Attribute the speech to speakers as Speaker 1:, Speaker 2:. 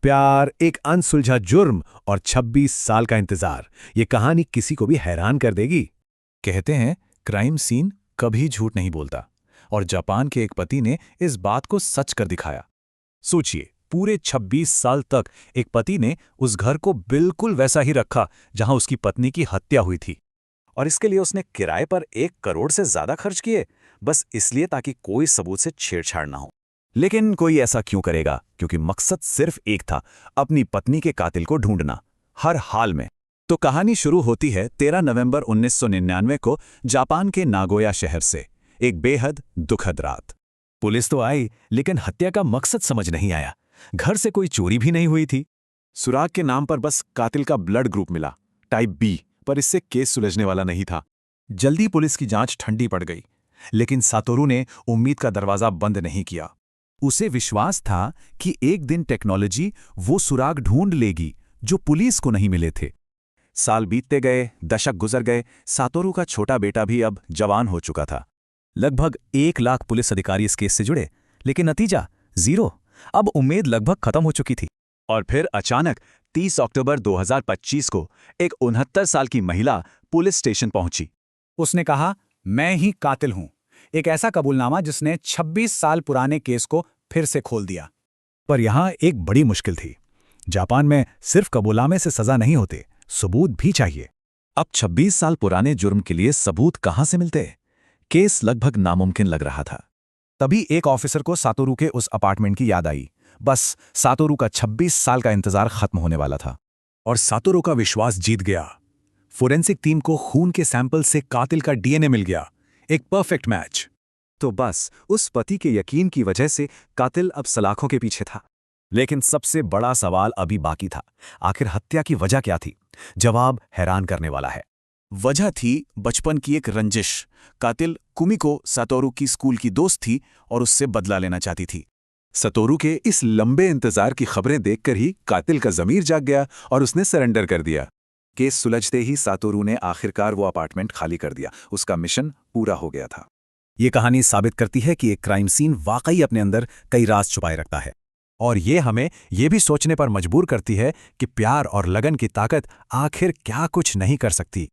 Speaker 1: प्यार, एक अनसुलझा जुर्म और 26 साल का इंतजार। ये कहानी किसी को भी हैरान कर देगी।
Speaker 2: कहते हैं क्राइम सीन कभी झूठ नहीं बोलता, और जापान के एक पति ने इस बात को सच कर दिखाया। सोचिए, पूरे 26 साल तक एक पति ने उस घर को बिल्कुल वैसा ही रखा जहां उसकी पत्नी की हत्या हुई थी, और इसके लिए उसने किराए पर 1 करोड़ से ज्यादा खर्च किए, बस इसलिए ताकि कोई सबूत से छेड़छाड़ ना हो। लेकिन कोई ऐसा क्यों करेगा? क्योंकि मकसद सिर्फ एक था, अपनी पत्नी के कातिल को ढूंढना, हर हाल में। तो कहानी शुरू होती है 13 नवंबर 1999 को जापान के नागोया शहर से। एक बेहद दुखद रात। पुलिस तो आई, लेकिन हत्या का मकसद समझ नहीं आया। घर से कोई चोरी भी नहीं हुई थी। सुराग के नाम पर बस कातिल का ब्लड ग्रुप मिला, टाइप बी, पर इससे केस सुलझने वाला नहीं था। जल्दी पुलिस की जांच ठंडी पड़ गई, लेकिन सातोरू ने उम्मीद का दरवाजा बंद नहीं किया। उसे विश्वास था कि एक दिन टेक्नोलॉजी वो सुराग ढूंढ लेगी जो पुलिस को नहीं मिले थे। साल बीतते गए, दशक गुजर गए। सातोरू का छोटा बेटा भी अब जवान हो चुका था। लगभग 1 लाख पुलिस अधिकारी इस केस से जुड़े, लेकिन नतीजा 0। अब उम्मीद लगभग खत्म हो चुकी थी। और फिर अचानक 30 अक्टूबर 2025 को एक 69 साल की महिला पुलिस स्टेशन पहुंची।
Speaker 3: उसने कहा, मैं ही कातिल हूं। एक ऐसा कबूलनामा जिसने 26 साल पुराने केस को फिर से खोल दिया।
Speaker 2: पर यहां एक बड़ी मुश्किल थी। जापान में सिर्फ कबूलनामे से सजा नहीं होते, सबूत भी चाहिए। अब 26 साल पुराने जुर्म के लिए सबूत कहां से मिलते? केस लगभग नामुमकिन लग रहा था। तभी एक ऑफिसर को सातोरू के उस अपार्टमेंट की याद आई। बस सातोरू का 26 साल का इंतजार खत्म होने वाला था, और सातोरू का विश्वास जीत गया। फोरेंसिक टीम को खून के सैंपल से कातिल का डीएनए मिल गया, एक परफेक्ट मैच। तो बस उस पति के यकीन की वजह से कातिल अब सलाखों के पीछे था। लेकिन सबसे बड़ा सवाल अभी बाकी था। आखिर हत्या की वजह क्या थी? जवाब हैरान करने वाला है। वजह थी बचपन की एक रंजिश। कातिल कुमिको सातोरू की स्कूल की दोस्त थी और उससे बदला लेना चाहती थी। सातोरू के इस लंबे इंतजार की खबरें देखकर ही कातिल का ज़मीर जाग गया और उसने सरेंडर कर दिया। केस सुलझते ही सातोरू ने आखिरकार वो अपार्टमेंट खाली कर दिया। उसका मिशन पूरा हो गया था। ये कहानी साबित करती है कि एक क्राइम सीन वाकई अपने अंदर कई राज छुपाए रखता है, और ये हमें ये भी सोचने पर मजबूर करती है कि प्यार और लगन की ताकत आखिर क्या कुछ नहीं कर सकती।